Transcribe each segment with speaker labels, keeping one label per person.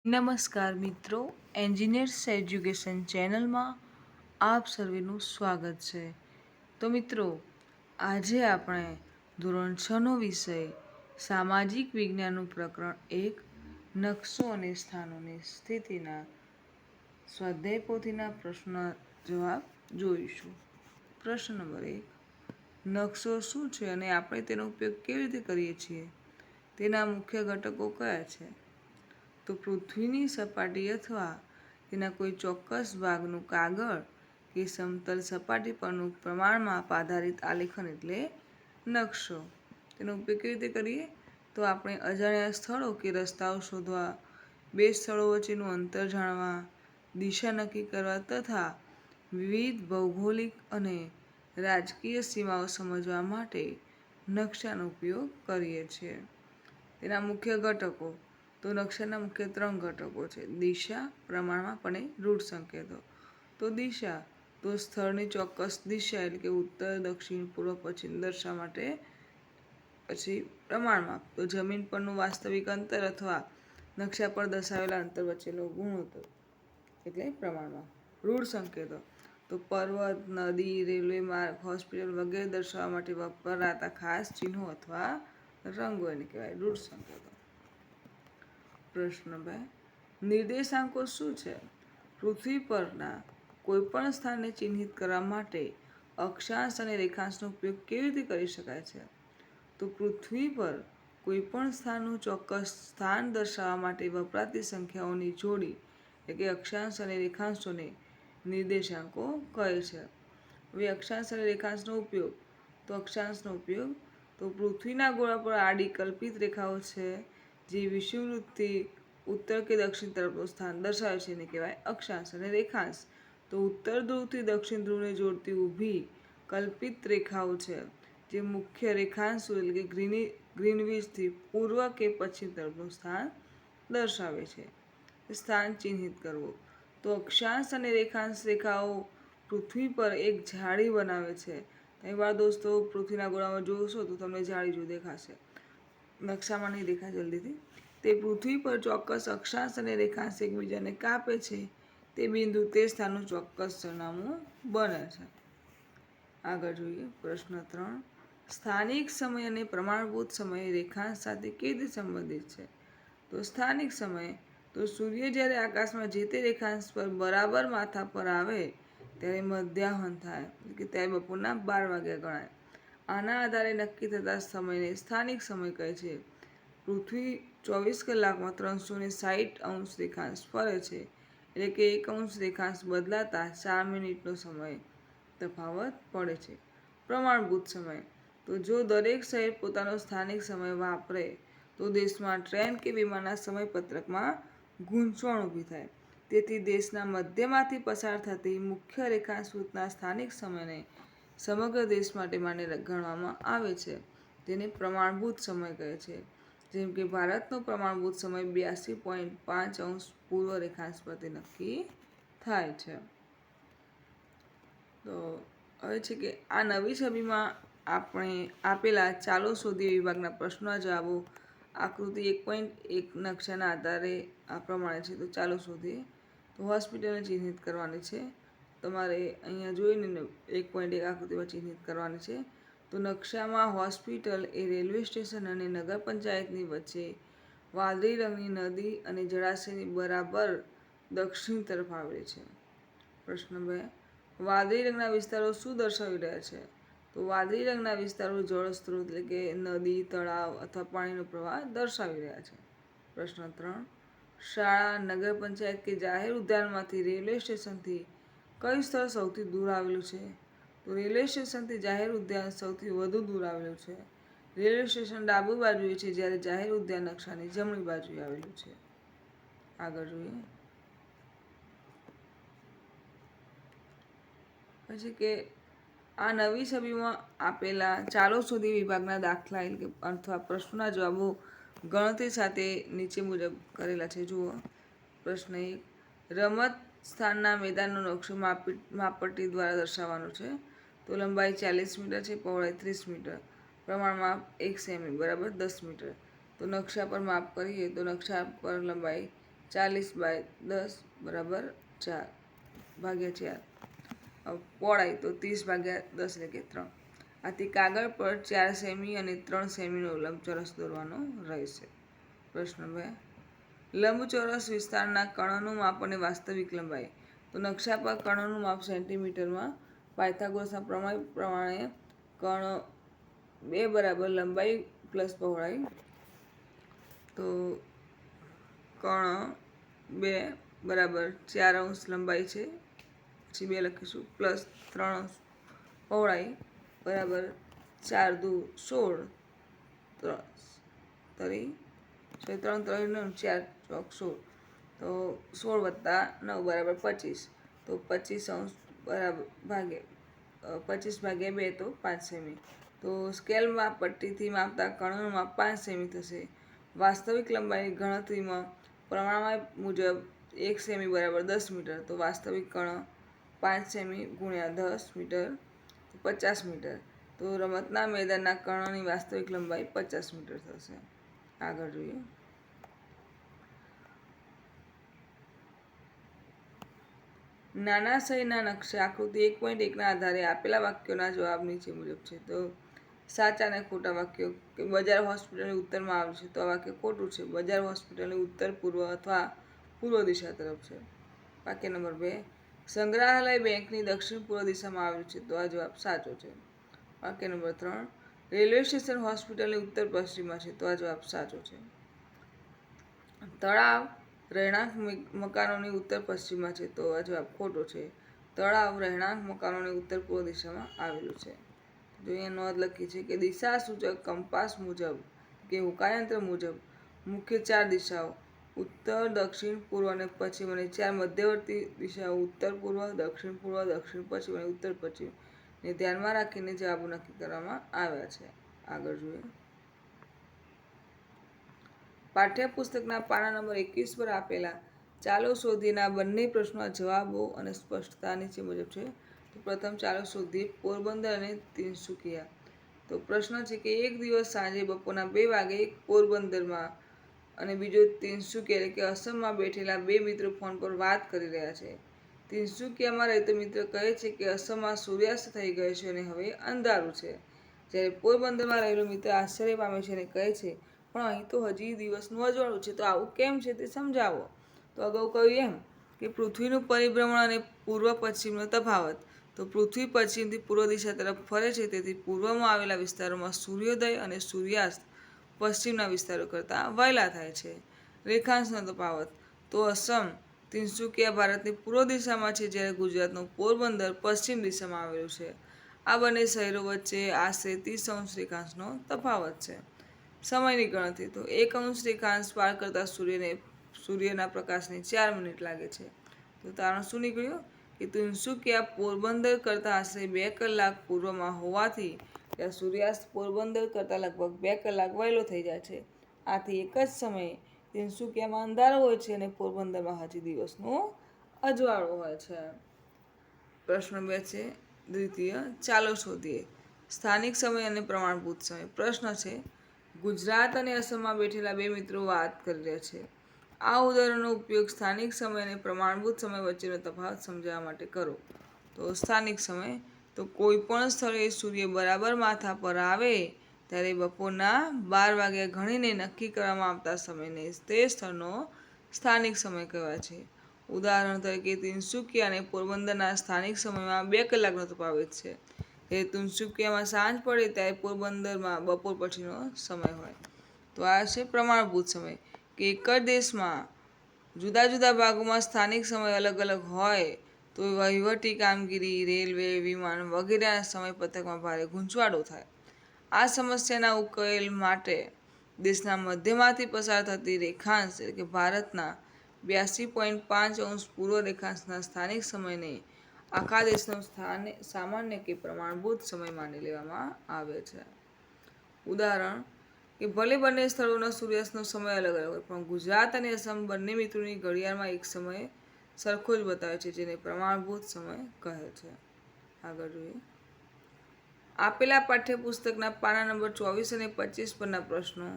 Speaker 1: નમસ્કાર મિત્રો, engineers education ચેનલમાં આપ સર્વેનું સ્વાગત છે. તો મિત્રો, આજે આપણે ધોરણ 6નો વિષય સામાજિક વિજ્ઞાનનું પ્રકરણ 1 નકશો અને સ્થાનોની સ્થિતિના સ્વાધ્યાય પોથીના પ્રશ્ન જવાબ જોઈશું. પ્રશ્ન નંબર 1, નકશો શું છે અને આપણે તેનો ઉપયોગ કેવી રીતે કરીએ છીએ? તેના મુખ્ય ઘટકો કયા છે? તો પૃથ્વીની સપાટી અથવા તેના કોઈ ચોક્કસ ભાગનું કાગળ કે સમતલ સપાટી પરનું પ્રમાણ માપ આધારિત આલેખન એટલે નકશો. તેનો ઉપયોગ કેવી રીતે કરીએ? તો આપણે અજાણ્યા સ્થળો કે રસ્તાઓ શોધવા, બે સ્થળો વચ્ચેનું અંતર જાણવા, દિશા નક્કી કરવા તથા વિવિધ ભૌગોલિક અને રાજકીય સીમાઓ સમજવા માટે નકશાનો ઉપયોગ કરીએ છીએ. તેના મુખ્ય ઘટકો. તો નકશાના મુખ્ય 3 ઘટકો છે: દિશા, પ્રમાણમાપ અને રૂટ સંકેતો. તો દિશા, તો સ્થળની ચોક્કસ દિશા એટલે કે ઉત્તર, દક્ષિણ, પૂર્વ, પશ્ચિમ દર્શાવવા માટે. પછી પ્રમાણમાપ, તો જમીન પરનું વાસ્તવિક અંતર અથવા નકશા પર દર્શાવેલા અંતર વચ્ચેનો ગુણોત્તર એટલે પ્રમાણમાપ. રૂટ સંકેતો, તો પર્વત, નદી, રેલવે માર્ગ, હોસ્પિટલ વગેરે દર્શાવવા માટે વપરાતા ખાસ ચિહ્નો અથવા રંગો એને કહેવાય રૂટ સંકેતો. પ્રશ્ન 2, નિર્દેશાંકો શું છે? પૃથ્વી પરના કોઈપણ સ્થાનને ચિહ્નિત કરવા માટે અક્ષાંશ અને રેખાંશનો ઉપયોગ કેવી રીતે કરી શકાય છે? તો પૃથ્વી પર કોઈપણ સ્થાનનું ચોક્કસ સ્થાન દર્શાવવા માટે વપરાતી સંખ્યાઓની જોડી એટલે કે અક્ષાંશ અને રેખાંશોને નિર્દેશાંકો કહે છે. હવે અક્ષાંશ અને રેખાંશનો ઉપયોગ. તો અક્ષાંશનો ઉપયોગ, તો પૃથ્વીના ગોળા પર આડી કલ્પિત રેખાઓ છે જે વિષુવવૃત્તથી ઉત્તર કે દક્ષિણ તરફનું સ્થાન દર્શાવે છે એને કહેવાય અક્ષાંશ. અને રેખાંશ, તો ઉત્તર ધ્રુવથી દક્ષિણ ધ્રુવને જોડતી ઊભી કલ્પિત રેખાઓ છે જે મુખ્ય રેખાંશ એટલે કે ગ્રીનવિચથી પૂર્વ કે પશ્ચિમ તરફનું સ્થાન દર્શાવે છે. સ્થાન ચિહ્નિત કરવું. તો અક્ષાંશ અને રેખાંશ રેખાઓ પૃથ્વી પર એક જાળી બનાવે છે. અહીં વાર દોસ્તો, પૃથ્વીના ગોળામાં જોશો તો તમને જાળી જો દેખાશે, નકશામાં નહીં દેખાય જલ્દીથી. તે પૃથ્વી પર ચોક્કસ અક્ષાંશ અને રેખાંશ એકબીજાને કાપે છે તે બિંદુ તે સ્થાનનું ચોક્કસ સરનામું બને છે. આગળ જોઈએ પ્રશ્ન 3, સ્થાનિક સમય અને પ્રમાણભૂત સમય રેખાંશ સાથે કેવી રીતે સંબંધિત છે? તો સ્થાનિક સમય, તો સૂર્ય જ્યારે આકાશમાં જે તે રેખાંશ પર બરાબર માથા પર આવે ત્યારે મધ્યાહન થાય એટલે કે ત્યારે બપોરના 12 વાગ્યા ગણાય. આના આધારે નક્કી થતા સમયને સ્થાનિક સમય કહે છે. પૃથ્વી 24 કલાકમાં 360 રેખાંશ ફરે છે એટલે કે 1 રેખાંશ બદલાતા 4 મિનિટનો સમય તફાવત પડે છે. પ્રમાણભૂત સમય, તો જો દરેક શહેર પોતાનો સ્થાનિક સમય વાપરે તો દેશમાં ટ્રેન કે વિમાનના સમયપત્રકમાં ગૂંચવણ ઊભી થાય. તેથી દેશના મધ્યમાંથી પસાર થતી મુખ્ય રેખાંશવૃત્તના સ્થાનિક સમયને સમગ્ર દેશ માટે માન્ય ગણવામાં આવે છે. તેને પ્રમાણભૂત સમય કહે છે. જેમ કે ભારતનો પ્રમાણભૂત સમય 82.5 પૂર્વ રેખાંશ પરથી નક્કી થાય છે. તો હવે છે કે આ નવી છબીમાં આપણે આપેલા ચાલો શોધીએ વિભાગના પ્રશ્નોના જવાબો આકૃતિ 1.1 નકશાના આધારે આ પ્રમાણે છે. તો ચાલો શોધીએ. તો હોસ્પિટલને ચિહ્નિત કરવાની છે. તમારે અહીંયા જોઈને 1.1 આકૃતિમાં ચિહ્નિત કરવાની છે. તો નકશામાં હોસ્પિટલ એ રેલવે સ્ટેશન અને નગર પંચાયતની વચ્ચે વાદળી રંગની નદી અને જળાશયની બરાબર દક્ષિણ તરફ આવેલી છે. પ્રશ્ન 2, વાદળી રંગના વિસ્તારો શું દર્શાવી રહ્યા છે? તો વાદળી રંગના વિસ્તારો જળ સ્ત્રોત એટલે કે નદી, તળાવ અથવા પાણીનો પ્રવાહ દર્શાવી રહ્યા છે. પ્રશ્ન 3, શાળા, નગર પંચાયત કે જાહેર ઉદ્યાનમાંથી રેલવે સ્ટેશનથી કયું સ્થળ સૌથી દૂર આવેલું છે? તો રેલવે સ્ટેશનથી જાહેર ઉદ્યાન સૌથી વધુ દૂર આવેલું છે. રેલવે સ્ટેશન ડાબી બાજુએ છે જ્યારે જાહેર ઉદ્યાન નકશાની જમણી બાજુએ આવેલું છે. આગળ જોઈએ પછી કે આ નવી છબીમાં આપેલા ચાલો શોધીએ વિભાગના દાખલા એટલે કે અથવા પ્રશ્નોના જવાબો ગણતરી સાથે નીચે મુજબ કરેલા છે. જુઓ પ્રશ્ન 1, રમત સ્થાનના મેદાનનો નકશો માપપટ્ટી દ્વારા દર્શાવવાનો છે. તો લંબાઈ 40 મીટર છે, પહોળાઈ 30 મીટર, પ્રમાણમાપ 1 સેમી બરાબર 10 મીટર. તો નકશા પર માપ કરીએ તો નકશા પર લંબાઈ 40/10 બરાબર 4 ભાગ્યા 4. પહોળાઈ તો 30/10 એટલે કે 3. આથી કાગળ પર 4 સેમી અને 3 સેમીનો લંબચોરસ દોરવાનો રહેશે. પ્રશ્ન 2. લંબચોરસ વિસ્તારના કણોનું માપ અને વાસ્તવિક લંબાઈ. તો નકશા પર કણોનું માપ સેન્ટીમીટરમાં. પાયથાગોરસના પ્રમેય પ્રમાણે કણો 2 બરાબર લંબાઈ પ્લસ પહોળાઈ. તો કણો 2 બરાબર 4 અંશ લંબાઈ છે, પછી 2 લખીશું, પ્લસ 3 અંશ પહોળાઈ બરાબર 4 દુ 16, 3 3 4 ચોક 16, તો 16 વત્તા 9 બરાબર 25. તો 25 અંશ બરાબર 25/2 તો 5 સેમી. તો સ્કેલમાં પટ્ટીથી માપતા કણોનું માપ 5 સેમી થશે. વાસ્તવિક લંબાઈની ગણતરીમાં પ્રમાણ મુજબ 1 સેમી બરાબર 10 મીટર. તો વાસ્તવિક કણો 5 સેમી ગુણ્યા 10 મીટર, 50 મીટર. તો રમતના મેદાનના કણોની વાસ્તવિક લંબાઈ 50 મીટર થશે. આગળ જોઈએ. નાના શહેરના નકશા આકૃતિ 1.1ના આધારે આપેલા વાક્યોના જવાબ નીચે મુજબ છે. તો સાચા અને ખોટા વાક્યો. કે બજાર હોસ્પિટલની ઉત્તરમાં આવેલું છે, તો આ વાક્ય ખોટું છે. બજાર હોસ્પિટલની ઉત્તર પૂર્વ અથવા પૂર્વ દિશા તરફ છે. વાક્ય નંબર 2. સંગ્રહાલય બેંકની દક્ષિણ પૂર્વ દિશામાં આવેલું છે, તો આ જવાબ સાચો છે. વાક્ય નંબર 3. રેલવે સ્ટેશન હોસ્પિટલની ઉત્તર પશ્ચિમમાં છે, તો આ જવાબ સાચો છે. તળાવ રહેણાંક મકાનોની ઉત્તર પશ્ચિમમાં છે, તો આ જવાબ ખોટો છે. તળાવ રહેણાંક મકાનોની ઉત્તર પૂર્વ દિશામાં આવેલું છે. જો અહીંયા નોંધ લખી છે કે દિશા સૂચક કંપાસ મુજબ કે હોકાયંત્ર મુજબ મુખ્ય 4 દિશાઓ ઉત્તર, દક્ષિણ, પૂર્વ અને પશ્ચિમ અને 4 મધ્યવર્તી દિશાઓ ઉત્તર પૂર્વ, દક્ષિણ પૂર્વ, દક્ષિણ પશ્ચિમ અને ઉત્તર પશ્ચિમ ને ધ્યાનમાં રાખીને જવાબો નક્કી કરવામાં આવ્યા છે. આગળ જોઈએ. પાઠ્યપુસ્તકના પાના નંબર 21 પર આપેલા ચાલો શોધીના બંને પ્રશ્નોના જવાબો અને સ્પષ્ટતા નીચે મુજબ છે. તો પ્રથમ ચાલો શોધીએ પોરબંદર અને તિનસુકિયા. તો પ્રશ્ન છે કે એક દિવસ સાંજે બપોરના 2 વાગે પોરબંદરમાં અને બીજો તિનસુકિયા એટલે કે અસમમાં બેઠેલા 2 મિત્રો ફોન પર વાત કરી રહ્યા છે. તિનસુકિયામાં રહેતો મિત્ર કહે છે કે અસમમાં સૂર્યાસ્ત થઈ ગયો છે અને હવે અંધારું છે. જ્યારે પોરબંદરમાં રહેલો મિત્ર આશ્ચર્ય પામે છે અને કહે છે, પણ અહીં તો હજી દિવસનું અજવાળું છે, તો આવું કેમ છે તે સમજાવો. તો અગાઉ કહ્યું એમ કે પૃથ્વીનું પરિભ્રમણ અને પૂર્વ પશ્ચિમનો તફાવત. તો પૃથ્વી પશ્ચિમથી પૂર્વ દિશા તરફ ફરે છે, તેથી પૂર્વમાં આવેલા વિસ્તારોમાં સૂર્યોદય અને સૂર્યાસ્ત પશ્ચિમના વિસ્તારો કરતાં વહેલા થાય છે. રેખાંશનો તફાવત. તો અસમ તિનસુકિયા ભારતની પૂર્વ દિશામાં છે, જ્યારે ગુજરાતનું પોરબંદર પશ્ચિમ દિશામાં આવેલું છે. આ બંને શહેરો વચ્ચે આશરે 30 અંશ રેખાંશનો તફાવત છે. સમયની ગણતરી. તો 1 અંશ રેખાંશ પાર કરતાં સૂર્યના પ્રકાશને 4 મિનિટ લાગે છે. તો તારણ શું નીકળ્યું કે તિનસુકિયા પોરબંદર કરતાં આશરે 2 કલાક પૂર્વમાં હોવાથી ત્યાં સૂર્યાસ્ત પોરબંદર કરતાં લગભગ 2 કલાક વહેલો થઈ જાય છે. આથી એક જ સમયે તિનસુકિયામાં અંધારું હોય છે અને પોરબંદરમાં હજી દિવસનું અજવાળું હોય છે. પ્રશ્ન 2 છે દ્વિતીય. ચાલો શોધીએ સ્થાનિક સમય અને પ્રમાણભૂત સમય. પ્રશ્ન છે ગુજરાત અને અસમમાં બેઠેલા 2 મિત્રો વાત કરી રહ્યા છે. આ ઉદાહરણનો ઉપયોગ સ્થાનિક સમય અને પ્રમાણભૂત સમય વચ્ચેનો તફાવત સમજાવવા માટે કરો. તો સ્થાનિક સમય. તો કોઈ પણ સ્થળે સૂર્ય બરાબર માથા પર આવે ત્યારે બપોરના 12 વાગ્યા ગણીને નક્કી કરવામાં આવતા સમયને તે સ્થળનો સ્થાનિક સમય કહેવાય છે. ઉદાહરણ તરીકે તિનસુકિયા અને પોરબંદરના સ્થાનિક સમયમાં 2 કલાકનો તફાવત છે. જ્યારે તિનસુકિયામાં સાંજ પડે ત્યારે પોરબંદરમાં બપોર પછીનો સમય હોય. તો આ છે પ્રમાણભૂત સમય, કે એક જ દેશમાં જુદા જુદા ભાગોમાં સ્થાનિક સમય અલગ અલગ હોય તો વહીવટી કામગીરી, રેલવે, વિમાન વગેરેના સમયપત્રકમાં ભારે ગૂંચવાડો થાય. આ સમસ્યાના ઉકેલ માટે દેશના મધ્યમાંથી પસાર થતી રેખાંશ એટલે કે ભારતના 82.5 અંશ પૂર્વ રેખાંશના સ્થાનિક સમયને આખા દેશનો સામાન્ય કે પ્રમાણભૂત સમય માની લેવામાં આવે છે. ઉદાહરણ કે ભલે બંને સ્થળોના સૂર્યાસ્તનો સમય અલગ અલગ હોય, પણ ગુજરાત અને અસમ બંને મિત્રોની ઘડિયાળમાં એક સમય સરખો જ બતાવે છે, જેને પ્રમાણભૂત સમય કહે છે. આગળ જોઈએ. આપેલા પાઠ્યપુસ્તકના પાના નંબર 24 અને 25 પરના પ્રશ્નો,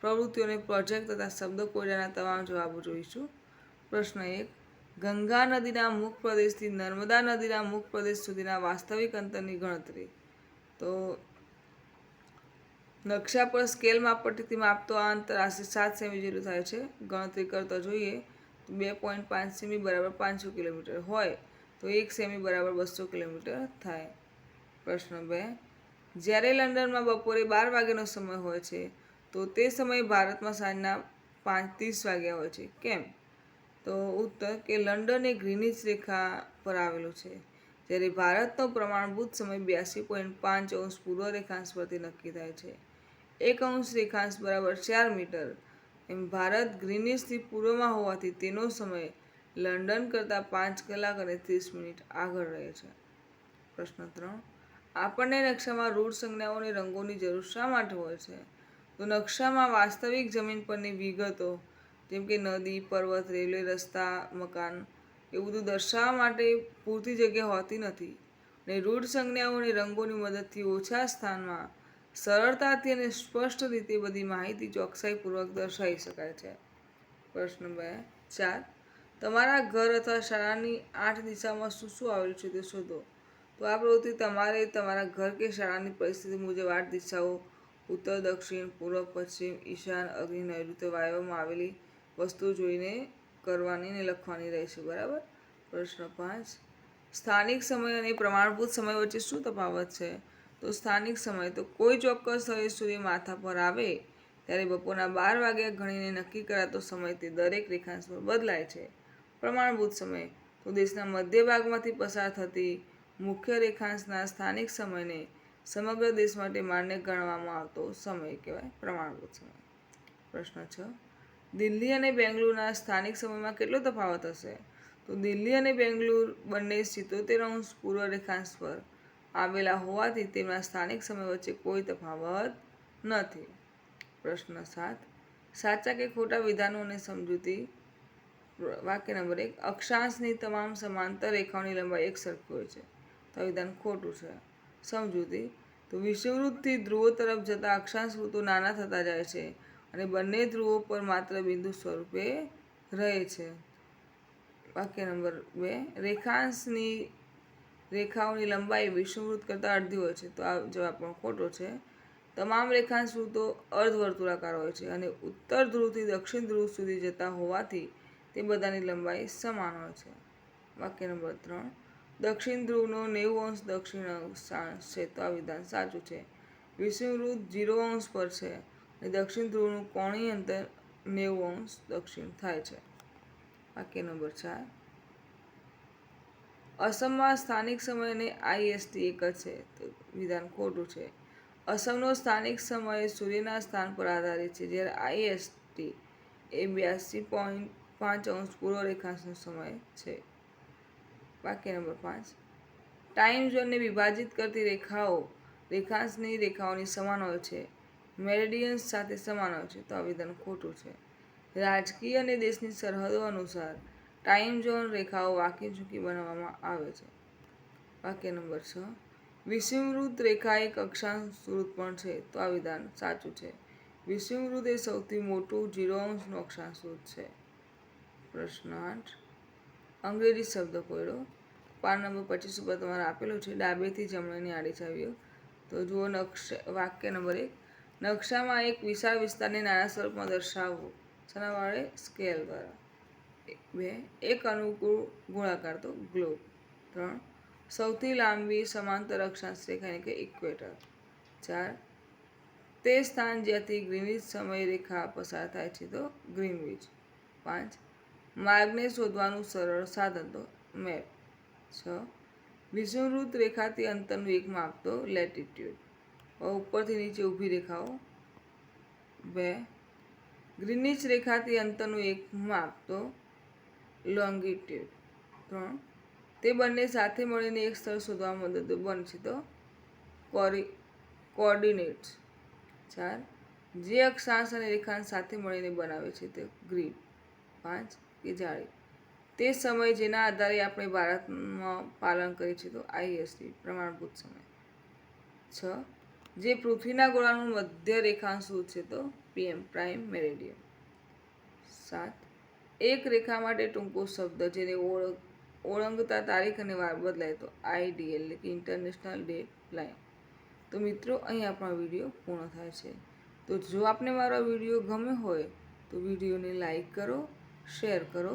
Speaker 1: પ્રવૃત્તિઓને પ્રોજેક્ટ તથા શબ્દકોયડાના તમામ જવાબો જોઈશું. પ્રશ્ન 1. ગંગા નદીના મુખ પ્રદેશથી નર્મદા નદીના મુખ પ્રદેશ સુધીના વાસ્તવિક અંતરની ગણતરી. તો નકશા પર સ્કેલ માપપટ્ટીથી માપતો આ અંતર આશરે 7 સેમી જેટલું થાય છે. ગણતરી કરતા જોઈએ તો 2.5 સેમી બરાબર 500 કિલોમીટર હોય તો 1 સેમી બરાબર 200 કિલોમીટર થાય. પ્રશ્ન 2. જ્યારે લંડનમાં બપોરે 12 વાગ્યાનો સમય હોય છે તો તે સમયે ભારતમાં સાંજના 5:30 વાગ્યા હોય છે, કેમ? તો ઉત્તર કે લંડન એ ગ્રીનિચ રેખા પર આવેલું છે, જ્યારે ભારતનો પ્રમાણભૂત સમય 82.5 પૂર્વ રેખાંશ પરથી નક્કી થાય છે. 1 રેખાંશ બરાબર 4 મીટર. એમ ભારત ગ્રીનિચથી પૂર્વમાં હોવાથી તેનો સમય લંડન કરતાં 5 કલાક અને 30 મિનિટ આગળ રહે છે. પ્રશ્ન 3. આપણને નકશામાં રૂઢ સંજ્ઞાઓ અને રંગોની જરૂર શા માટે હોય છે? તો નકશામાં વાસ્તવિક જમીન પરની વિગતો જેમ કે નદી, પર્વત, રેલવે રસ્તા, મકાન એ બધું દર્શાવવા માટે પૂરતી જગ્યા હોતી નથી અને રૂઢ સંજ્ઞાઓ અને રંગોની મદદથી ઓછા સ્થાનમાં સરળતાથી અને સ્પષ્ટ રીતે બધી માહિતી ચોકસાઈપૂર્વક દર્શાવી શકાય છે. પ્રશ્ન 4. તમારા ઘર અથવા શાળાની 8 દિશામાં શું શું આવેલું છે તે શોધો. તો આ પ્રવૃત્તિ તમારે તમારા ઘર કે શાળાની પરિસ્થિતિ મુજબ 8 દિશાઓ ઉત્તર, દક્ષિણ, પૂર્વ, પશ્ચિમ, ઈશાન, અગ્નિ, નૈઋત્ય વાયવ્યમાં આવેલી વસ્તુઓ જોઈને કરવાની અને લખવાની રહેશે. બરાબર. પ્રશ્ન 5. સ્થાનિક સમય અને પ્રમાણભૂત સમય વચ્ચે શું તફાવત છે? તો સ્થાનિક સમય તો કોઈ ચોક્કસ સ્થળે સૂર્ય માથા પર આવે ત્યારે બપોરના 12 વાગ્યા ગણીને નક્કી કરાતો સમય તે દરેક રેખાંશ પર બદલાય છે. પ્રમાણભૂત સમય તો દેશના મધ્ય ભાગમાંથી પસાર થતી મુખ્ય રેખાંશના સ્થાનિક સમયને સમગ્ર દેશ માટે માન્ય ગણવામાં આવતો સમય કહેવાય પ્રમાણભૂત સમય. પ્રશ્ન 6. દિલ્હી અને બેંગલુરુના સ્થાનિક સમયમાં કેટલો તફાવત હશે? તો દિલ્હી અને બેંગલુરુ બંને 77° પૂર્વ રેખાંશ પર આવેલા હોવાથી તેમના સ્થાનિક સમય વચ્ચે કોઈ તફાવત નથી. પ્રશ્ન 7. સાચા કે ખોટા વિધાનો અને સમજૂતી. વાક્ય નંબર 1. અક્ષાંશની તમામ સમાંતર રેખાઓની લંબાઈ એક સરખી હોય છે. તો વિધાન ખોટું છે. સમજૂતી તો વિષુવવૃત્તથી ધ્રુવો તરફ જતા અક્ષાંશ વૃત્તો નાના થતા જાય છે અને બંને ધ્રુવો પર માત્ર બિંદુ સ્વરૂપે રહે છે. વાક્ય નંબર 2. રેખાંશની રેખાઓની લંબાઈ વિષુવવૃત્ત કરતાં અડધી હોય છે. તો આ જવાબ પણ ખોટો છે. તમામ રેખાંશ વૃત્તો અર્ધવર્તુળાકાર હોય છે અને ઉત્તર ધ્રુવથી દક્ષિણ ધ્રુવ સુધી જતા હોવાથી તે બધાની લંબાઈ સમાન હોય છે. વાક્ય નંબર 3. દક્ષિણ ધ્રુવનો 90° દક્ષિણ અક્ષાંશ છે. તો આ વિધાન સાચું છે. વિષુવવૃત્ત 0° પર છે અને દક્ષિણ ધ્રુવનું કોણીય અંતર 90° દક્ષિણ થાય છે. વાક્ય નંબર 4. અસમમાં સ્થાનિક સમય અને IST એક જ છે. તો વિધાન ખોટું છે. અસમનો સ્થાનિક સમય સૂર્યના સ્થાન પર આધારિત છે, જ્યારે IST એ 82.5 પૂર્વ રેખાંશનો સમય છે. વાક્ય નંબર 5. ટાઈમ ઝોનને વિભાજિત કરતી રેખાઓ રેખાંશની રેખાઓની સમાન હોય છે, મેરિડિયન્સ સાથે સમાન હોય છે. તો આ વિધાન ખોટું છે. રાજકીય અને દેશની સરહદો અનુસાર ટાઈમ ઝોન રેખાઓ વાંકી ઝૂકી બનાવવામાં આવે છે. વાક્ય નંબર 6. વિષુવવૃત્ત રેખા એક અક્ષાંશ વૃત્ત પણ છે. તો આ વિધાન સાચું છે. વિષુવવૃત્ત એ સૌથી મોટું 0° અક્ષાંશ વૃત્ત છે. પ્રશ્ન 8. અંગ્રેજી શબ્દકોયડો. પાન નંબર 25 ઉપર તમારે આપેલું છે ડાબેથી જમણેની આડી છબીઓ. તો જુઓ વાક્ય નંબર 1. નકશામાં એક વિશાળ વિસ્તારને નાના સ્વરૂપમાં દર્શાવવું. શેના વડે? સ્કેલ દ્વારા. 2. એક અનુકૂળ ગોળાકાર તો ગ્લોબ. 3. સૌથી લાંબી સમાંતર અક્ષાંશ રેખા એટલે કે ઇક્વેટર. 4. તે સ્થાન જ્યાંથી ગ્રીનિચ સમય રેખા પસાર થાય છે તો ગ્રીનવિચ. 5. માર્ગને શોધવાનું સરળ સાધન તો મેપ. 6. વિષુવવૃત્ત રેખાથી અંતરનું એક માપ તો લેટિટ્યુડ. ઉપરથી નીચે ઊભી રેખાઓ. 2. ગ્રીનિચ રેખાથી અંતરનું એક માપ તો લોંગિટ્યુડ. 3. તે બંને સાથે મળીને એક સ્થળ શોધવામાં મદદરૂપ બને છે તો કોઓર્ડિનેટ્સ. 4. જે અક્ષાંશ અને રેખાંશ સાથે મળીને બનાવે છે તે ગ્રીડ. 5. કે જાળી. તે સમય જેના આધારે આપણે ભારતમાં પાલન કરીએ છીએ તો IST પ્રમાણભૂત સમય. 6. જે પૃથ્વીના ગોળાનું મધ્ય રેખાંશ છે તો PM પ્રાઇમ મેરિડિયન. 7. એક રેખા માટે ટૂંકો શબ્દ જેને ઓળંગતા તારીખ અને વાર બદલાય તો આઈડી એટલે કે ઇન્ટરનેશનલ ડેટ લાઇન. તો મિત્રો અહીં આપણો વિડીયો પૂર્ણ થાય છે. તો જો આપને મારો વિડીયો ગમ્યો હોય તો વિડીયોને લાઈક કરો, શેર કરો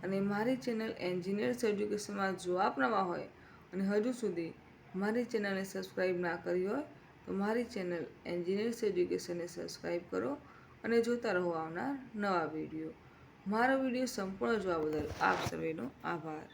Speaker 1: અને મારી ચેનલ એન્જિનિયર્સ એજ્યુકેશનમાં જો આપ નવા હોય અને હજુ સુધી મારી ચેનલને સબસ્ક્રાઈબ ના કરી હોય તો મારી ચેનલ એન્જિનિયર્સ એજ્યુકેશનને સબસ્ક્રાઈબ કરો અને જોતા રહો આવનાર નવા વિડીયો. મારો વિડીયો સંપૂર્ણ જોવા બદલ આપ સર્વેનો આભાર.